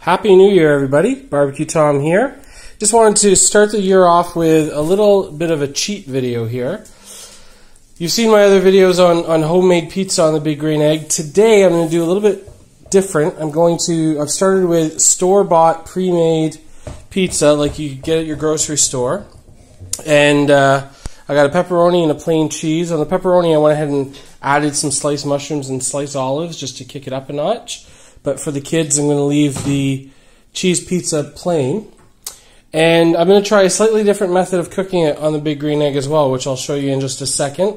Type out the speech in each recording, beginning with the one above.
Happy New Year, everybody. Barbecue Tom here. Just wanted to start the year off with a little bit of a cheat video here. You've seen my other videos on homemade pizza on the Big Green Egg. Today I'm going to do a little bit different. I've started with store-bought, pre-made pizza like you get at your grocery store. And I got a pepperoni and a plain cheese. On the pepperoni I went ahead and added some sliced mushrooms and sliced olives just to kick it up a notch. But for the kids, I'm going to leave the cheese pizza plain. And I'm going to try a slightly different method of cooking it on the Big Green Egg as well, which I'll show you in just a second.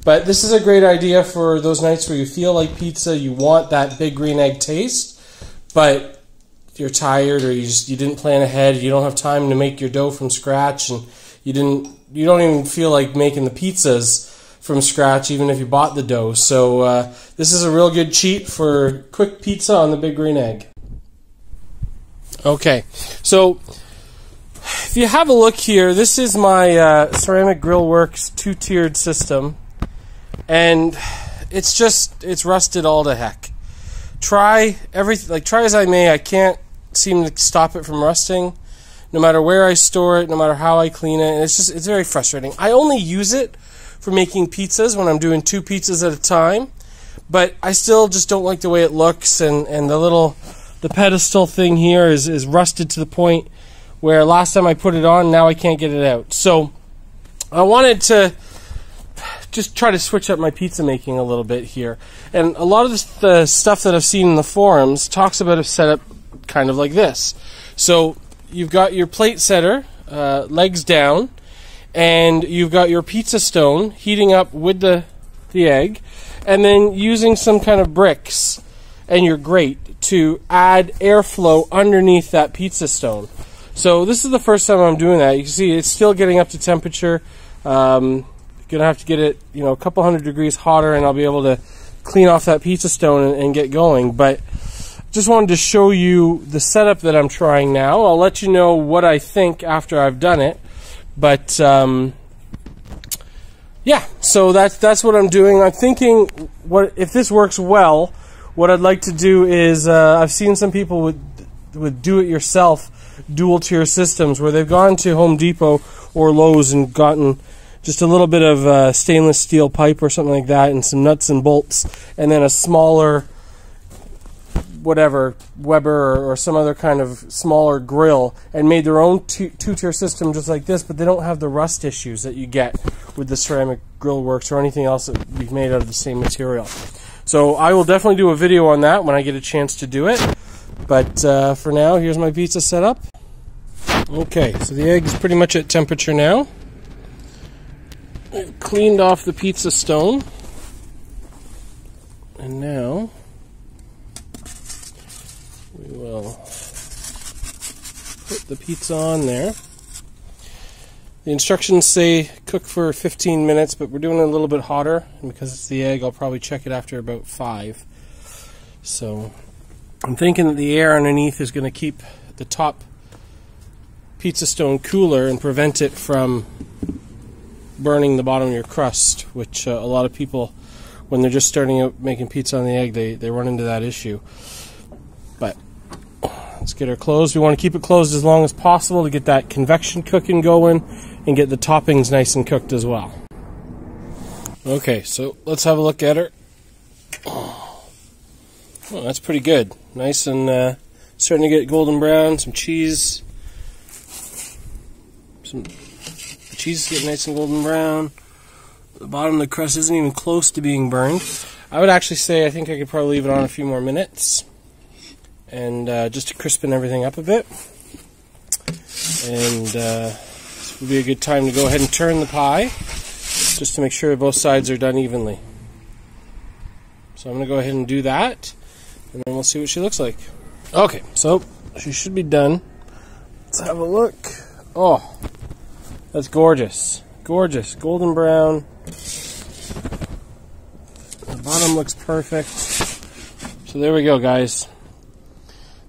But this is a great idea for those nights where you feel like pizza, you want that Big Green Egg taste, but you're tired or you didn't plan ahead, you don't have time to make your dough from scratch, and you don't even feel like making the pizzas from scratch, even if you bought the dough. So this is a real good cheat for quick pizza on the Big Green Egg. Okay, so if you have a look here, this is my Ceramic Grill Works two-tiered system, and it's rusted all to heck. Try as I may, I can't seem to stop it from rusting, no matter where I store it, no matter how I clean it, and it's very frustrating. I only use it for making pizzas when I'm doing 2 pizzas at a time, but I still just don't like the way it looks, and the pedestal thing here is rusted to the point where last time I put it on, now I can't get it out. So I wanted to just try to switch up my pizza making a little bit here. And a lot of the stuff that I've seen in the forums talks about a setup kind of like this. So you've got your plate setter, legs down, and you've got your pizza stone heating up with the egg, and then using some kind of bricks and your grate to add airflow underneath that pizza stone. So this is the first time I'm doing that. You can see it's still getting up to temperature. Gonna have to get it, a couple hundred degrees hotter, and I'll be able to clean off that pizza stone and get going. But just wanted to show you the setup that I'm trying now. I'll let you know what I think after I've done it. But yeah, so that's what I'm doing. I'm thinking, if this works well, what I'd like to do is I've seen some people with do-it-yourself dual-tier systems where they've gone to Home Depot or Lowe's and gotten just a little bit of stainless steel pipe or something like that, and some nuts and bolts, and then a smaller, whatever, Weber or some other kind of smaller grill, and made their own two-tier system just like this, but they don't have the rust issues that you get with the Ceramic Grill Works or anything else that we've made out of the same material. So I will definitely do a video on that when I get a chance to do it. But for now, here's my pizza setup. Okay, so the egg is pretty much at temperature now. I've cleaned off the pizza stone. And now we will put the pizza on there. The instructions say cook for 15 minutes, but we're doing it a little bit hotter. And because it's the egg, I'll probably check it after about 5. So I'm thinking that the air underneath is going to keep the top pizza stone cooler and prevent it from burning the bottom of your crust, which a lot of people, when they're just starting out making pizza on the egg, they run into that issue. But let's get her closed. We want to keep it closed as long as possible to get that convection cooking going and get the toppings nice and cooked as well. Okay, so let's have a look at her. Oh, that's pretty good. Nice and starting to get golden brown. Some cheese. The cheese is getting nice and golden brown. The bottom of the crust isn't even close to being burned. I would actually say I think I could probably leave it on a few more minutes, and just to crispen everything up a bit. And this would be a good time to go ahead and turn the pie, just to make sure both sides are done evenly. So I'm going to go ahead and do that, and then we'll see what she looks like. Okay, so she should be done. Let's have a look. Oh, that's gorgeous. Gorgeous. Golden brown. The bottom looks perfect. So there we go, guys.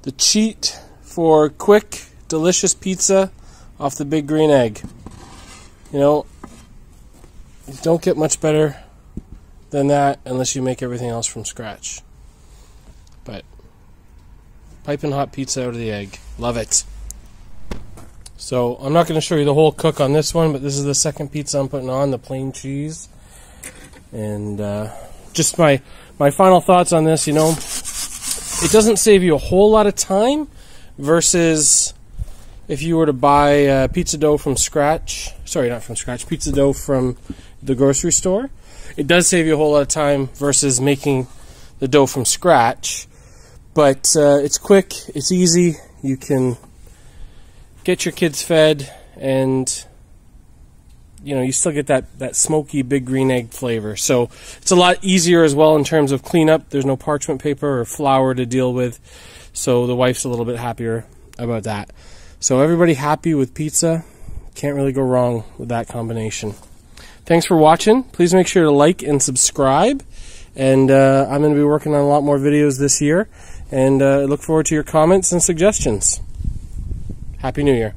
The cheat for quick, delicious pizza off the Big Green Egg. You don't get much better than that unless you make everything else from scratch. But Piping hot pizza out of the egg. Love it. So I'm not going to show you the whole cook on this one, but this is the second pizza I'm putting on, the plain cheese. And just my final thoughts on this, you know, it doesn't save you a whole lot of time versus if you were to buy pizza dough from scratch. Sorry, not from scratch, pizza dough from the grocery store. It does save you a whole lot of time versus making the dough from scratch. But it's quick, it's easy, you can get your kids fed, and you know, you still get that smoky big green egg flavor. So it's a lot easier as well in terms of cleanup. There's no parchment paper or flour to deal with, so the wife's a little bit happier about that. So everybody happy with pizza. Can't really go wrong with that combination. Thanks for watching. Please make sure to like and subscribe. And I'm going to be working on a lot more videos this year. And look forward to your comments and suggestions. Happy New Year.